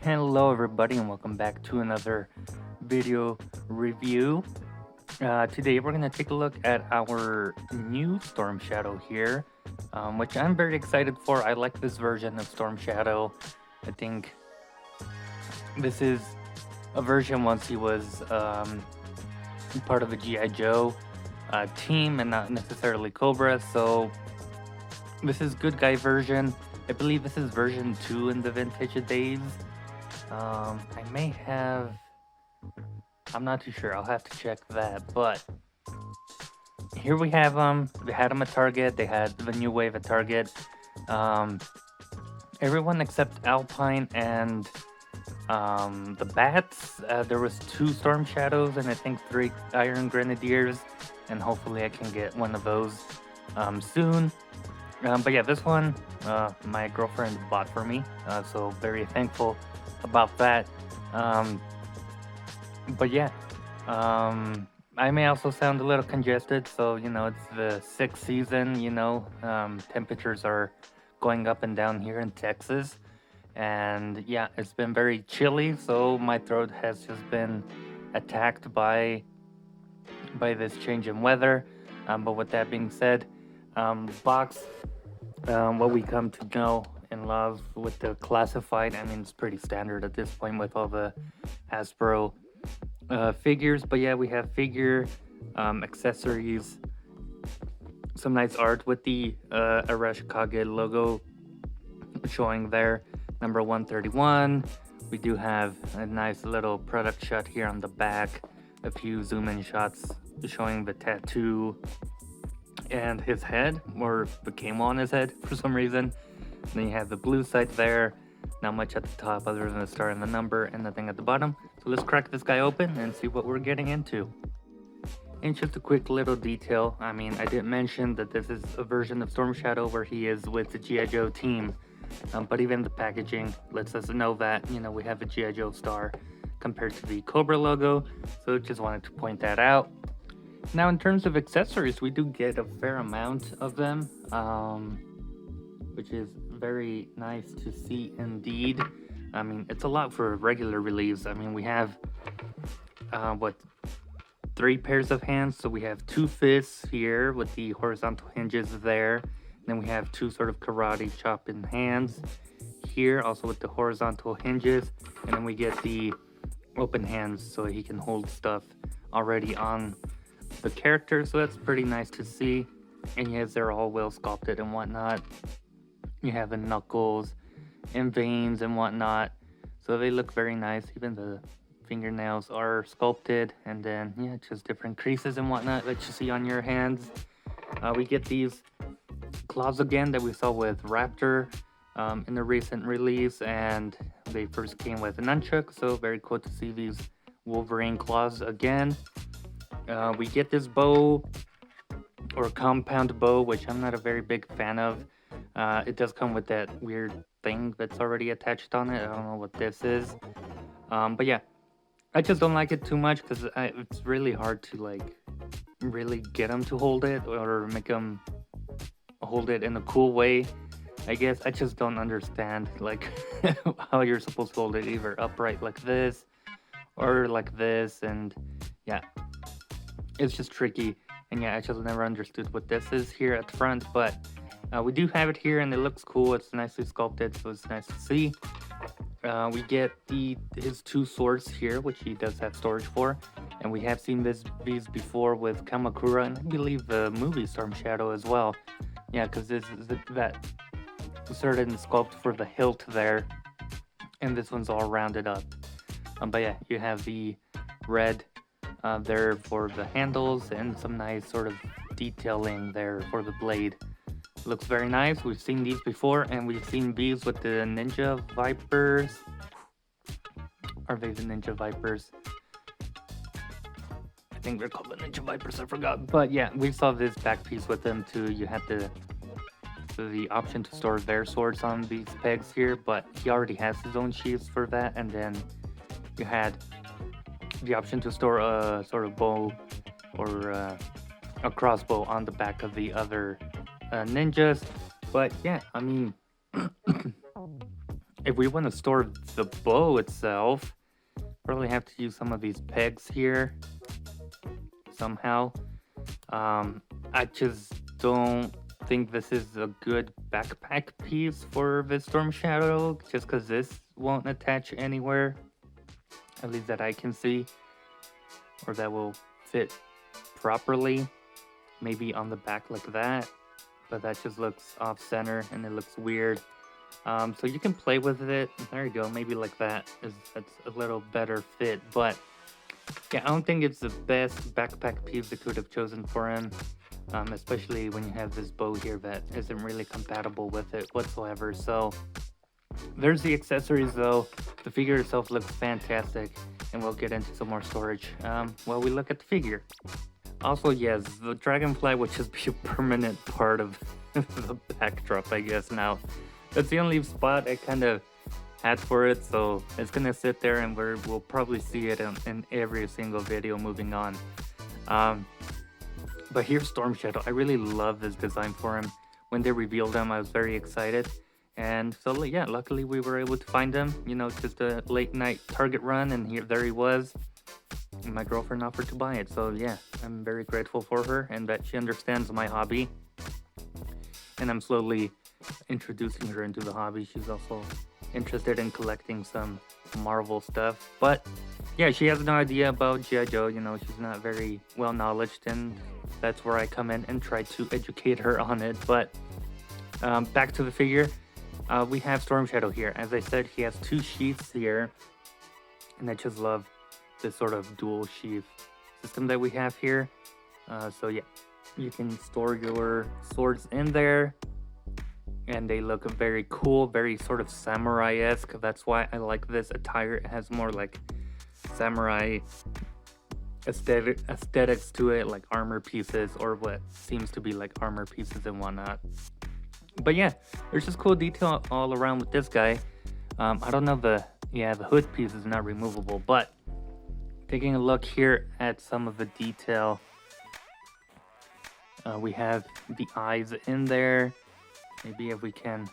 Hello, everybody, and welcome back to another video review. Today, we're going to take a look at our new Storm Shadow here, which I'm very excited for. I like this version of Storm Shadow. I think this is a version once he was part of the G.I. Joe team and not necessarily Cobra, so this is good guy version. I believe this is version 2 in the vintage days. I may have. I'm not too sure. I'll have to check that. But here we have them. They had them at Target. They had the new wave at Target. Um, Everyone except Alpine and the Bats. There was 2 Storm Shadows and I think 3 Iron Grenadiers. And hopefully I can get one of those soon. But yeah, this one my girlfriend bought for me. So very thankful about that. Um, but yeah, I may also sound a little congested. So, it's the 6th season, temperatures are going up and down here in Texas. And yeah, it's been very chilly. So my throat has just been attacked by this change in weather. But with that being said, box, what we come to know and love with the classified, I mean, it's pretty standard at this point with all the Hasbro figures. But yeah, we have figure, accessories, some nice art with the Arashikage logo showing there, number 131. We do have a nice little product shot here on the back, a few zoom in shots showing the tattoo and his head, or the camo on his head for some reason. And then you have the blue side there, not much at the top other than the star and the number, and nothing at the bottom. So let's crack this guy open and see what we're getting into. And just a quick little detail, I mean, I didn't mention that this is a version of Storm Shadow where he is with the G.I. Joe team. But even the packaging lets us know that, we have a G.I. Joe star compared to the Cobra logo. So just wanted to point that out. Now, in terms of accessories, we do get a fair amount of them, which is very nice to see indeed. I mean, it's a lot for a regular release. I mean, we have, 3 pairs of hands. So we have 2 fists here with the horizontal hinges there. Then we have 2 sort of karate chopping hands here, also with the horizontal hinges. And then we get the open hands so he can hold stuff already on the character. So that's pretty nice to see. And yes, they're all well sculpted and whatnot. You have the knuckles and veins and whatnot. So they look very nice. Even the fingernails are sculpted. And then, yeah, just different creases and whatnot that you see on your hands. We get these claws again that we saw with Raptor in the recent release, and they first came with a nunchuck, so very cool to see these Wolverine claws again. We get this bow, or compound bow, which I'm not a very big fan of. It does come with that weird thing that's already attached on it. I don't know what this is. But yeah, I just don't like it too much because it's really hard to really get them to hold it or make them hold it in a cool way. I guess I just don't understand how you're supposed to hold it, either upright like this or like this, and yeah, it's just tricky. And yeah, I just never understood what this is here at the front, but we do have it here and it looks cool. It's nicely sculpted, so it's nice to see. We get his 2 swords here, which he does have storage for, and we have seen these before with Kamakura and I believe the movie Storm Shadow as well. Yeah, because this is that certain sculpt for the hilt there, and this one's all rounded up. But yeah, you have the red there for the handles and some nice sort of detailing there for the blade. Looks very nice. We've seen these before, and we've seen these with the Ninja Vipers. Are they the Ninja Vipers? I think they're called the Ninja Vipers, I forgot. But yeah, we saw this back piece with them too. You had the option to store their swords on these pegs here, but he already has his own sheaths for that. And then you had the option to store a sort of bow or a crossbow on the back of the other ninjas. But yeah, I mean, if we want to store the bow itself, probably have to use some of these pegs here somehow. I just don't think this is a good backpack piece for the Storm Shadow, just because this won't attach anywhere, at least that I can see, or that will fit properly. Maybe on the back like that, but that just looks off center and it looks weird. So you can play with it. There you go. Maybe like that. That's a little better fit. But yeah, I don't think it's the best backpack piece they could have chosen for him. Especially when you have this bow here that isn't really compatible with it whatsoever. So there's the accessories though. The figure itself looks fantastic, and we'll get into some more storage while we look at the figure. Also, yes, the dragonfly will just be a permanent part of the backdrop, I guess now. That's the only spot I kind of had for it, so it's gonna sit there and we'll probably see it in every single video moving on. But here's Storm Shadow. I really love this design for him. When they revealed him, I was very excited. And so, yeah, luckily we were able to find him. You know, just a late night Target run, and there he was. My girlfriend offered to buy it, so yeah, I'm very grateful for her and that she understands my hobby, and I'm slowly introducing her into the hobby. She's also interested in collecting some Marvel stuff, but yeah, she has no idea about G.I. Joe. You know, she's not very well knowledged, and that's where I come in and try to educate her on it. But back to the figure, we have Storm Shadow here. As I said, he has two sheaths here, and I just love this sort of dual sheath system that we have here. So yeah, you can store your swords in there, and they look very cool, very sort of samurai-esque. That's why I like this attire. It has more like samurai aesthetics to it, like armor pieces, or what seems to be like armor pieces and whatnot. But yeah, there's just cool detail all around with this guy. I don't know, the hood piece is not removable, but taking a look here at some of the detail, we have the eyes in there. Maybe if we can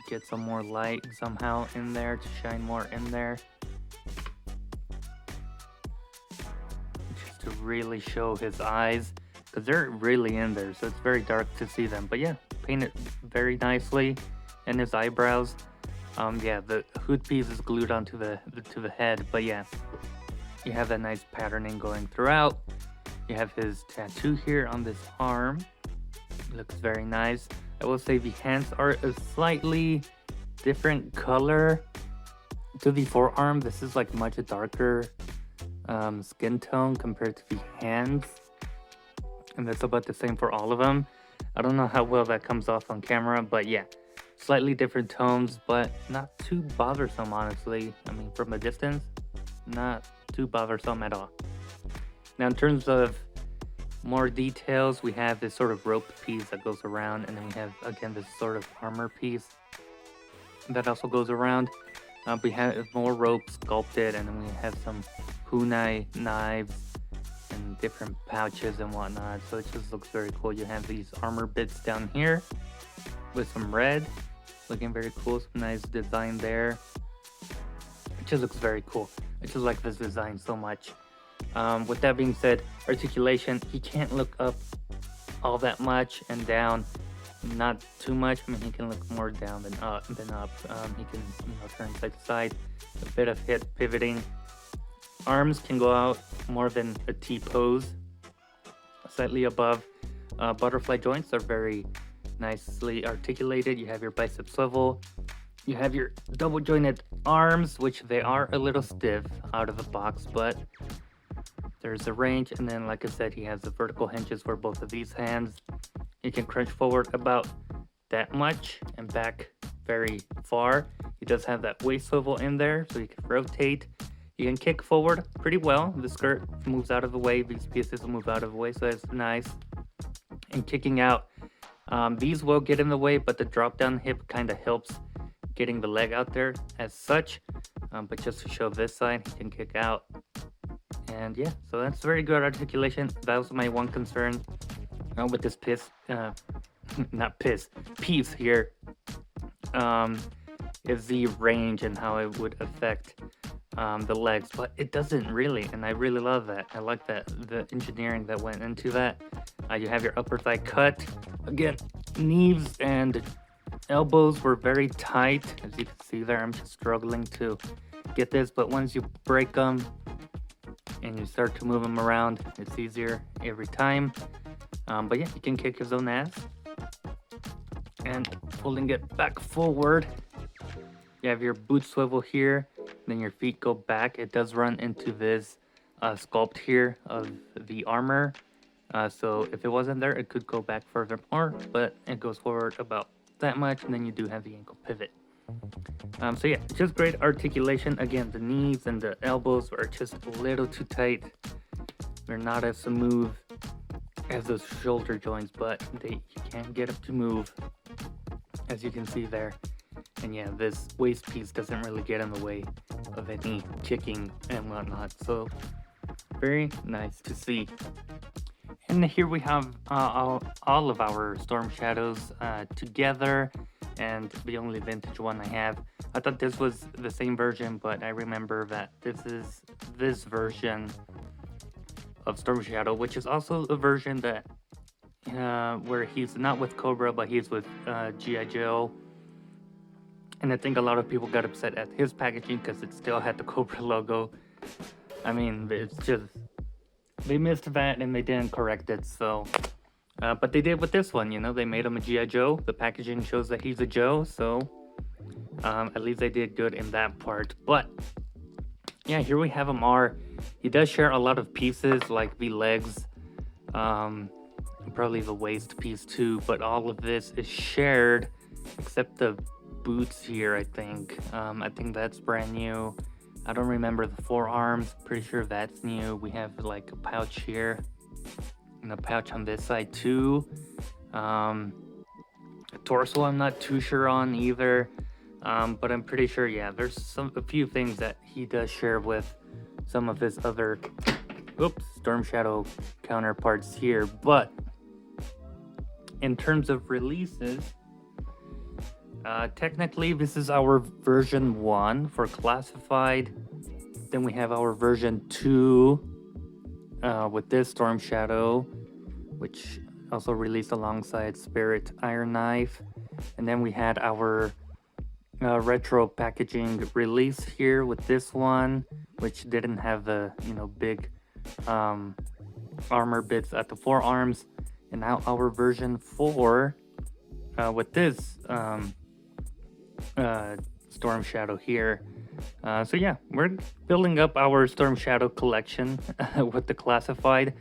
get some more light somehow in there to shine more in there, just to really show his eyes, because they're really in there, so it's very dark to see them. But yeah, painted very nicely. And his eyebrows, yeah, the hood piece is glued onto the head, but yeah, you have that nice patterning going throughout. You have his tattoo here on this arm. Looks very nice. I will say the hands are a slightly different color to the forearm. This is like much darker skin tone compared to the hands. And that's about the same for all of them. I don't know how well that comes off on camera, but yeah, slightly different tones, but not too bothersome, honestly. I mean, from a distance, not too bothersome at all. Now, in terms of more details, we have this sort of rope piece that goes around, and then we have, again, this sort of armor piece that also goes around. We have more rope sculpted, and then we have some kunai knives and different pouches and whatnot, so it just looks very cool. You have these armor bits down here with some red, looking very cool. Some nice design there. It just looks very cool. I just like this design so much. With that being said, articulation, he can't look up all that much and down not too much. I mean, he can look more down than up. He can, turn side to side, a bit of hip pivoting. Arms can go out more than a T pose, slightly above. Butterfly joints are very nicely articulated. You have your bicep swivel. You have your double jointed arms, which they are a little stiff out of the box, but there's a range. And then, like I said, he has the vertical hinges for both of these hands. He can crunch forward about that much and back very far. He does have that waist swivel in there, so he can rotate. You can kick forward pretty well. The skirt moves out of the way. These pieces will move out of the way, so that's nice. And kicking out, these will get in the way, but the drop down hip kind of helps getting the leg out there as such. But just to show this side, he can kick out. And yeah, so that's very good articulation. That was my one concern with this piece here. is the range and how it would affect the legs, but it doesn't really, and I really love that. I like that the engineering that went into that. You have your upper thigh cut. Again, knees and elbows were very tight, as you can see there. I'm just struggling to get this, but once you break them and you start to move them around, it's easier every time. But yeah, you can kick his own ass. And pulling it back forward, you have your boot swivel here, then your feet go back. It does run into this sculpt here of the armor. So if it wasn't there, it could go back further more, but it goes forward about that much, and then you do have the ankle pivot. So yeah, just great articulation. Again, the knees and the elbows are just a little too tight. They're not as smooth as those shoulder joints, but you can get them to move, as you can see there. And yeah, this waist piece doesn't really get in the way of any kicking and whatnot, so very nice to see. And here we have all of our Storm Shadows together, and the only vintage one I have. I thought this was the same version, but I remember that this is this version of Storm Shadow, which is also a version that where he's not with Cobra, but he's with G.I. Joe. And I think a lot of people got upset at his packaging because it still had the Cobra logo. I mean, it's just, they missed that and they didn't correct it, so. But they did with this one, you know, they made him a G.I. Joe. The packaging shows that he's a Joe, so at least they did good in that part. But yeah, here we have him. He does share a lot of pieces, like the legs, probably the waist piece too, but all of this is shared except the boots here. I think that's brand new. I don't remember the forearms. Pretty sure that's new. We have like a pouch here and a pouch on this side too. Torso I'm not too sure on either, but I'm pretty sure, yeah, there's a few things that he does share with some of his other Storm Shadow counterparts here. But in terms of releases, technically this is our version 1 for classified. Then we have our version 2 with this Storm Shadow, which also released alongside Spirit Iron Knife. And then we had our retro packaging release here with this one, which didn't have the big armor bits at the forearms. And now our version 4 with this Storm Shadow here. So yeah, we're building up our Storm Shadow collection with the classified.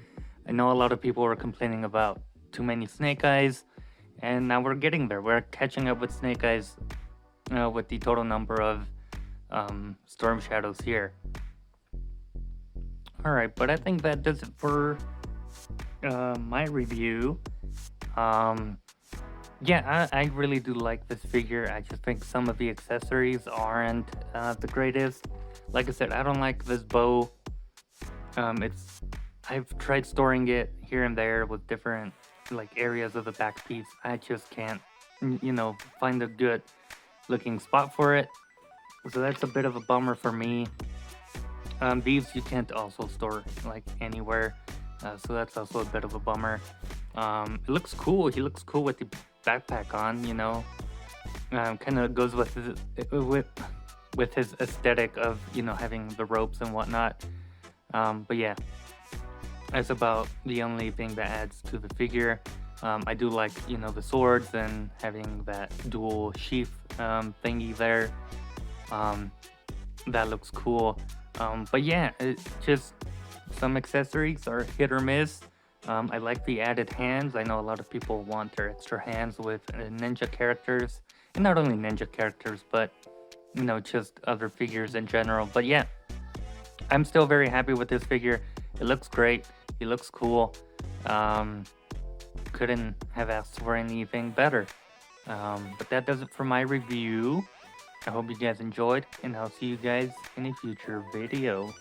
I know a lot of people were complaining about too many Snake Eyes, and now we're getting there. We're catching up with Snake Eyes with the total number of Storm Shadows here. Alright, but I think that does it for my review. Yeah, I really do like this figure. I just think some of the accessories aren't the greatest. Like I said, I don't like this bow. I've tried storing it here and there with different areas of the back piece. I just can't, find a good looking spot for it. So that's a bit of a bummer for me. These you can't also store anywhere. So that's also a bit of a bummer. It looks cool. He looks cool with the backpack on, kind of goes with his aesthetic of having the ropes and whatnot. But yeah, that's about the only thing that adds to the figure. I do like the swords and having that dual sheath thingy there. That looks cool. But yeah, it's just some accessories are hit or miss. I like the added hands. I know a lot of people want their extra hands with ninja characters, and not only ninja characters, but just other figures in general. But yeah, I'm still very happy with this figure. It looks great. He looks cool. Couldn't have asked for anything better. But that does it for my review. I hope you guys enjoyed, and I'll see you guys in a future video.